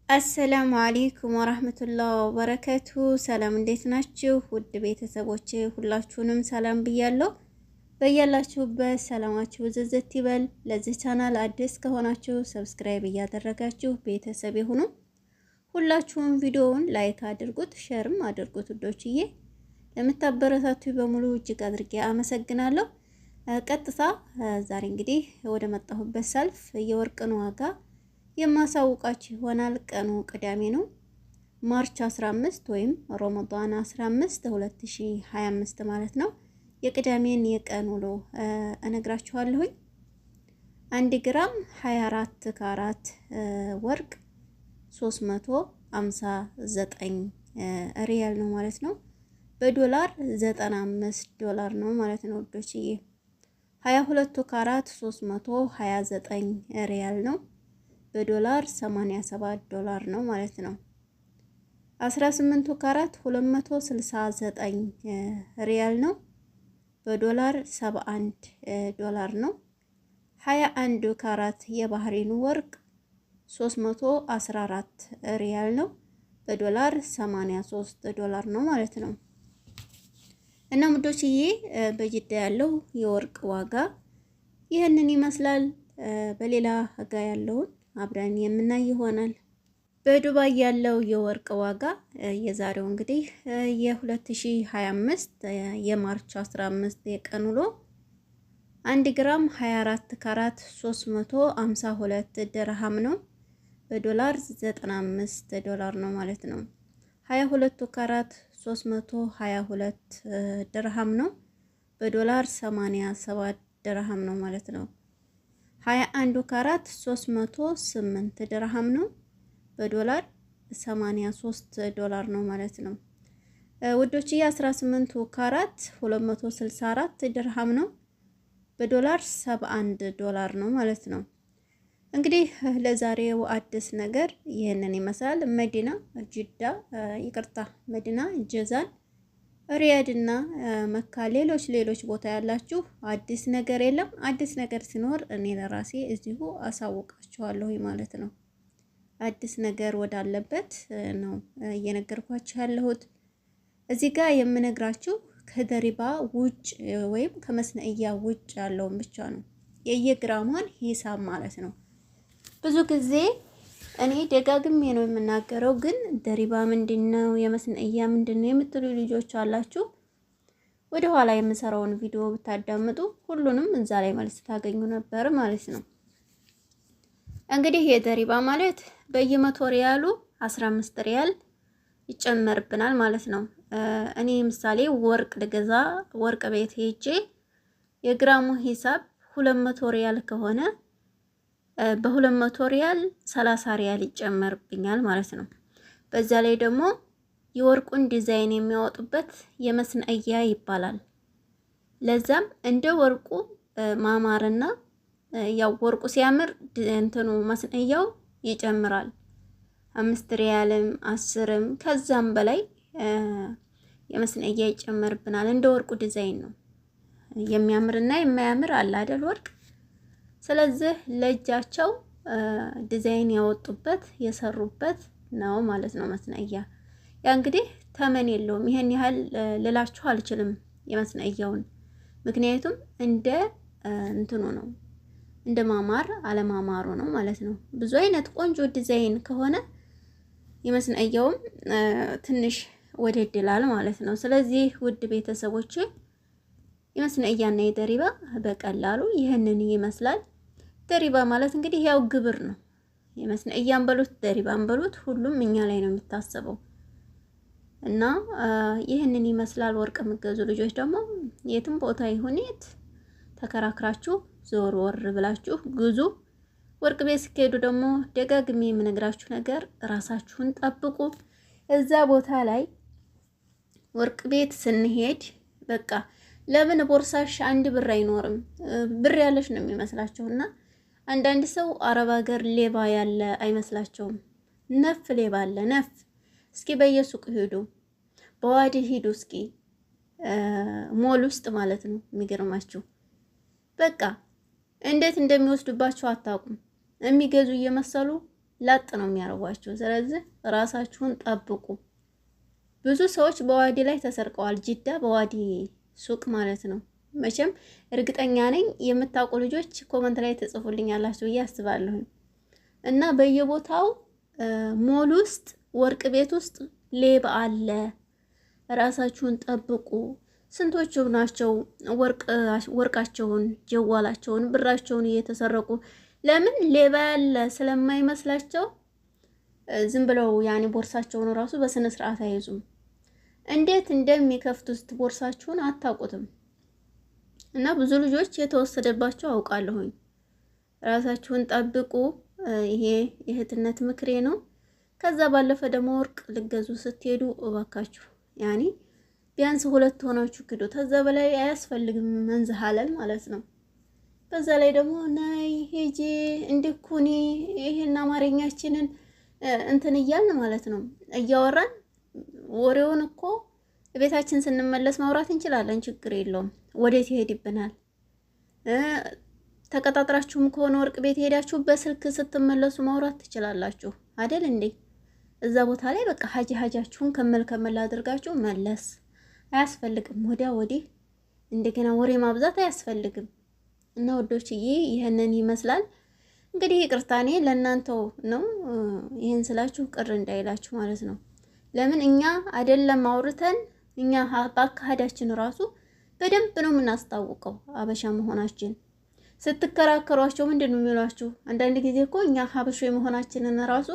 አሰላሙ አለይኩም ወራህመቱላሂ ወበረከቱ። ሰላም እንዴት ናችሁ? ውድ ቤተሰቦቼ ሁላችሁንም ሰላም ብያለሁ። በያላችሁበት ሰላማችሁ ዝዝት ይበል። ለዚህ ቻናል አዲስ ከሆናችሁ ሰብስክራይብ እያደረጋችሁ ቤተሰብ ይሁኑ። ሁላችሁም ቪዲዮውን ላይክ አድርጉት፣ ሼርም አድርጉት ውዶችዬ። ለምታበረታቱ በሙሉ እጅግ አድርጌ አመሰግናለሁ። ቀጥታ ዛሬ እንግዲህ ወደ መጣሁበት ሰልፍ የወርቅን ዋጋ የማሳውቃችሁ ይሆናል። ቀኑ ቅዳሜ ነው፣ ማርች 15 ወይም ረመዳን 15 2025 ማለት ነው። የቅዳሜን የቀን ውሎ እነግራችኋለሁኝ። 1 ግራም 24 ካራት ወርቅ 359 ሪያል ነው ማለት ነው። በዶላር 95 ዶላር ነው ማለት ነው ወዶችዬ። 22 ካራት 329 ሪያል ነው። በዶላር 87 ዶላር ነው ማለት ነው። 18 ካራት 269 ሪያል ነው። በዶላር 71 ዶላር ነው። 21 ካራት የባህሬን ወርቅ 314 ሪያል ነው። በዶላር 83 ዶላር ነው ማለት ነው። እና ሙዶችዬ በጅዳ ያለው የወርቅ ዋጋ ይህንን ይመስላል። በሌላ ጋ ያለውን አብረን የምናይ ይሆናል። በዱባይ ያለው የወርቅ ዋጋ የዛሬው እንግዲህ የ2025 የማርች 15 የቀን ውሎ 1 ግራም 24 ካራት 352 ድርሃም ነው። በዶላር 95 ዶላር ነው ማለት ነው። 22 ካራት 322 ድርሃም ነው። በዶላር 87 ድርሃም ነው ማለት ነው። 21 ካራት 308 ድርሃም ነው። በዶላር 83 ዶላር ነው ማለት ነው ውዶች። 18 ካራት 264 ድርሃም ነው። በዶላር 71 ዶላር ነው ማለት ነው። እንግዲህ ለዛሬው አዲስ ነገር ይህንን ይመስላል። መዲና ጅዳ፣ መዲና ጀዛን፣ ሪያድ እና መካ፣ ሌሎች ቦታ ያላችሁ አዲስ ነገር የለም። አዲስ ነገር ሲኖር እኔ ለራሴ እዚሁ አሳውቃችኋለሁ ማለት ነው። አዲስ ነገር ወዳለበት ነው እየነገርኳችሁ ያለሁት። እዚህ ጋር የምነግራችሁ ከደሪባ ውጭ ወይም ከመስነእያ ውጭ ያለውን ብቻ ነው፣ የየግራሟን ሂሳብ ማለት ነው። ብዙ ጊዜ እኔ ደጋግሜ ነው የምናገረው፣ ግን ደሪባ ምንድነው የመስነእያ ምንድነው የምትሉ ልጆች አላችሁ። ወደ ኋላ የምሰራውን ቪዲዮ ብታዳምጡ ሁሉንም እዛ ላይ መልስ ታገኙ ነበር ማለት ነው። እንግዲህ የደሪባ ማለት በየ100 ሪያሉ 15 ሪያል ይጨመርብናል ማለት ነው። እኔ ምሳሌ ወርቅ ልገዛ ወርቅ ቤት ሄጄ የግራሙ ሂሳብ 200 ሪያል ከሆነ በ200 ሪያል 30 ሪያል ይጨመርብኛል ማለት ነው። በዛ ላይ ደግሞ የወርቁን ዲዛይን የሚያወጡበት የመስነእያ ይባላል። ለዛም እንደ ወርቁ ማማርና ያው ወርቁ ሲያምር እንትኑ መስነእያው ይጨምራል። 5 ሪያልም 10ም ከዛም በላይ የመስነእያ ይጨመርብናል። እንደ ወርቁ ዲዛይን ነው። የሚያምርና የማያምር አለ አይደል ወርቅ። ስለዚህ ለእጃቸው ዲዛይን ያወጡበት የሰሩበት ነው ማለት ነው መስነእያ። ያ እንግዲህ ተመን የለውም። ይሄን ያህል ልላችሁ አልችልም የመስነእያውን፣ ምክንያቱም እንደ እንትኑ ነው፣ እንደ ማማር አለማማሩ ነው ማለት ነው። ብዙ አይነት ቆንጆ ዲዛይን ከሆነ የመስነእያውም ትንሽ ወደድ ይላል ማለት ነው። ስለዚህ ውድ ቤተሰቦች የመስነእያና የደሪባ በቀላሉ ይህንን ይመስላል። ደሪባ ማለት እንግዲህ ያው ግብር ነው። የመስነእያን በሉት ደሪባን በሉት ሁሉም እኛ ላይ ነው የሚታሰበው። እና ይህንን ይመስላል። ወርቅ የምትገዙ ልጆች ደግሞ የትም ቦታ ይሁን የት ተከራክራችሁ ዞር ወር ብላችሁ ግዙ። ወርቅ ቤት ስትሄዱ ደግሞ ደጋግሜ የምነግራችሁ ነገር ራሳችሁን ጠብቁ። እዛ ቦታ ላይ ወርቅ ቤት ስንሄድ በቃ ለምን ቦርሳሽ 1 ብር አይኖርም? ብር ያለሽ ነው የሚመስላችሁና አንዳንድ ሰው አረብ ሀገር ሌባ ያለ አይመስላቸውም። ነፍ ሌባ አለ ነፍ። እስኪ በየሱቅ ሂዱ፣ በዋዲ ሂዱ፣ እስኪ ሞል ውስጥ ማለት ነው። የሚገርማችሁ በቃ እንዴት እንደሚወስዱባቸው አታውቁም። የሚገዙ እየመሰሉ ላጥ ነው የሚያረጓችሁ። ስለዚህ ራሳችሁን ጠብቁ። ብዙ ሰዎች በዋዲ ላይ ተሰርቀዋል። ጅዳ በዋዲ ሱቅ ማለት ነው። መቼም እርግጠኛ ነኝ የምታውቁ ልጆች ኮመንት ላይ ተጽፉልኛላችሁ ብዬ አስባለሁ። እና በየቦታው ሞል ውስጥ ወርቅ ቤት ውስጥ ሌባ አለ። ራሳችሁን ጠብቁ። ስንቶቹ ናቸው ወርቃቸውን፣ ጀዋላቸውን፣ ብራቸውን እየተሰረቁ ለምን ሌባ ያለ ስለማይመስላቸው ዝም ብለው ያኔ ቦርሳቸውን ራሱ በስነ ስርዓት አይዙም። እንዴት እንደሚከፍቱት ቦርሳችሁን አታውቁትም። እና ብዙ ልጆች የተወሰደባቸው አውቃለሁኝ። ራሳችሁን ጠብቁ። ይሄ የእህትነት ምክሬ ነው። ከዛ ባለፈ ደግሞ ወርቅ ልገዙ ስትሄዱ እባካችሁ ያኔ ቢያንስ 2 ሆናችሁ ክዱ። ከዛ በላይ አያስፈልግም መንዘሃለል ማለት ነው። በዛ ላይ ደግሞ ናይ ሄጄ እንድኩኒ ይሄን አማርኛችንን እንትን እያልን ማለት ነው እያወራን ወሬውን እኮ ቤታችን ስንመለስ ማውራት እንችላለን። ችግር የለውም። ወዴት ይሄድብናል? ተቀጣጥራችሁም ከሆነ ወርቅ ቤት ሄዳችሁ በስልክ ስትመለሱ ማውራት ትችላላችሁ አይደል እንዴ? እዛ ቦታ ላይ በቃ ሀጃችሁን ከመል አድርጋችሁ መለስ አያስፈልግም። ወዲያ ወዲህ እንደገና ወሬ ማብዛት አያስፈልግም። እና ወዶችዬ ይሄንን ይመስላል እንግዲህ። ይቅርታኔ ለእናንተው ነው ይሄን ስላችሁ ቅር እንዳይላችሁ ማለት ነው። ለምን እኛ አይደለም አውርተን እኛ ባካሃዳችን ራሱ በደንብ ነው የምናስታውቀው አበሻ መሆናችን። ስትከራከሯቸው ምንድን ነው የሚሏችሁ? አንዳንድ ጊዜ እኮ እኛ ሀበሾ መሆናችንን ራሱ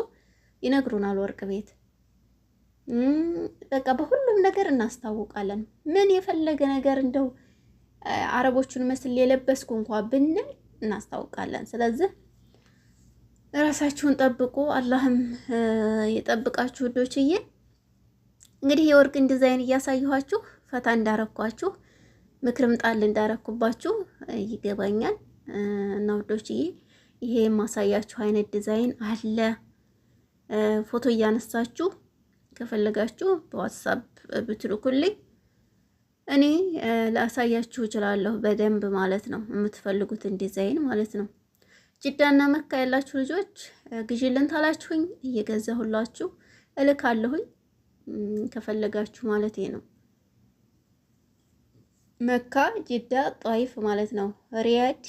ይነግሩናል ወርቅ ቤት። በቃ በሁሉም ነገር እናስታውቃለን። ምን የፈለገ ነገር እንደው አረቦቹን መስል የለበስኩ እንኳን ብንል እናስታውቃለን። ስለዚህ ራሳችሁን ጠብቁ፣ አላህም የጠብቃችሁ ውዶችዬ። እንግዲህ የወርቅን ዲዛይን እያሳየኋችሁ ፈታ እንዳረኳችሁ ምክርም ጣል እንዳረኩባችሁ ይገባኛል። እና ውዶችዬ ይሄ የማሳያችሁ አይነት ዲዛይን አለ። ፎቶ እያነሳችሁ ከፈለጋችሁ በዋትስአፕ ብትልኩልኝ እኔ ላሳያችሁ እችላለሁ በደንብ ማለት ነው። የምትፈልጉትን ዲዛይን ማለት ነው። ጅዳና መካ ያላችሁ ልጆች ግዢልን ታላችሁኝ እየገዛሁላችሁ እልካለሁኝ ከፈለጋችሁ ማለት ነው። መካ፣ ጅዳ፣ ጧይፍ ማለት ነው። ሪያድ፣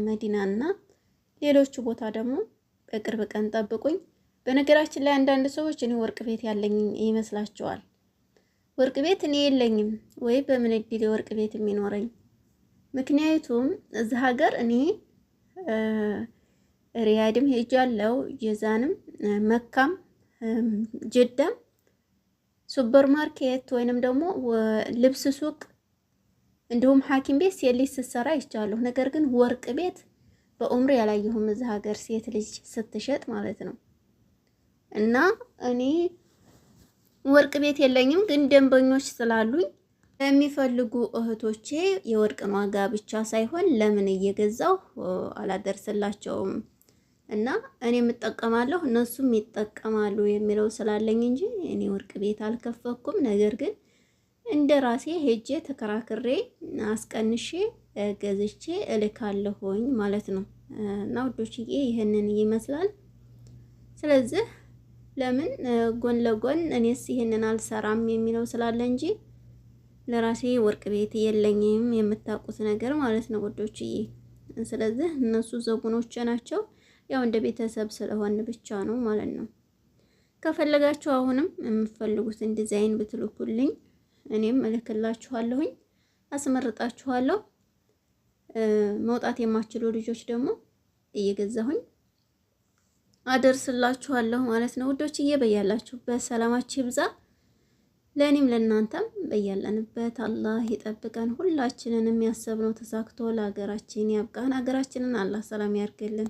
መዲናና ሌሎቹ ቦታ ደግሞ በቅርብ ቀን ጠብቁኝ። በነገራችን ላይ አንዳንድ ሰዎች እኔ ወርቅ ቤት ያለኝ ይመስላችኋል። ወርቅ ቤት እኔ የለኝም ወይ በምን እድል ወርቅ ቤት የሚኖረኝ? ምክንያቱም እዚህ ሀገር እኔ ሪያድም ሄጃለሁ፣ ጀዛንም፣ መካም፣ ጅዳም ሱፐር ማርኬት ወይንም ደግሞ ልብስ ሱቅ እንዲሁም ሐኪም ቤት ሴት ልጅ ስትሰራ ይቻለሁ። ነገር ግን ወርቅ ቤት በኡምር ያላየሁም እዚህ ሀገር ሴት ልጅ ስትሸጥ ማለት ነው። እና እኔ ወርቅ ቤት የለኝም፣ ግን ደንበኞች ስላሉኝ የሚፈልጉ እህቶቼ የወርቅን ዋጋ ብቻ ሳይሆን ለምን እየገዛው አላደርስላቸውም እና እኔ የምጠቀማለሁ እነሱም ይጠቀማሉ የሚለው ስላለኝ እንጂ እኔ ወርቅ ቤት አልከፈኩም። ነገር ግን እንደ ራሴ ሄጄ ተከራክሬ አስቀንሼ ገዝቼ እልካለሁኝ ማለት ነው። እና ውዶችዬ ይሄንን ይመስላል። ስለዚህ ለምን ጎን ለጎን እኔስ ይሄንን አልሰራም የሚለው ስላለ እንጂ ለራሴ ወርቅ ቤት የለኝም የምታውቁት ነገር ማለት ነው ውዶችዬ። ስለዚህ እነሱ ዘቡኖች ናቸው፣ ያው እንደ ቤተሰብ ስለሆነ ብቻ ነው ማለት ነው። ከፈለጋችሁ አሁንም የምትፈልጉትን ዲዛይን ብትልኩልኝ እኔም እልክላችኋለሁኝ፣ አስመርጣችኋለሁ። መውጣት የማትችሉ ልጆች ደግሞ እየገዛሁኝ አደርስላችኋለሁ ማለት ነው ውዶችዬ። በያላችሁበት ሰላማችሁ ይብዛ። ለእኔም ለእናንተም በያለንበት አላህ ይጠብቀን። ሁላችንንም ያሰብነው ተሳክቶ ለሀገራችን ያብቃን። ሀገራችንን አላህ ሰላም ያርግልን።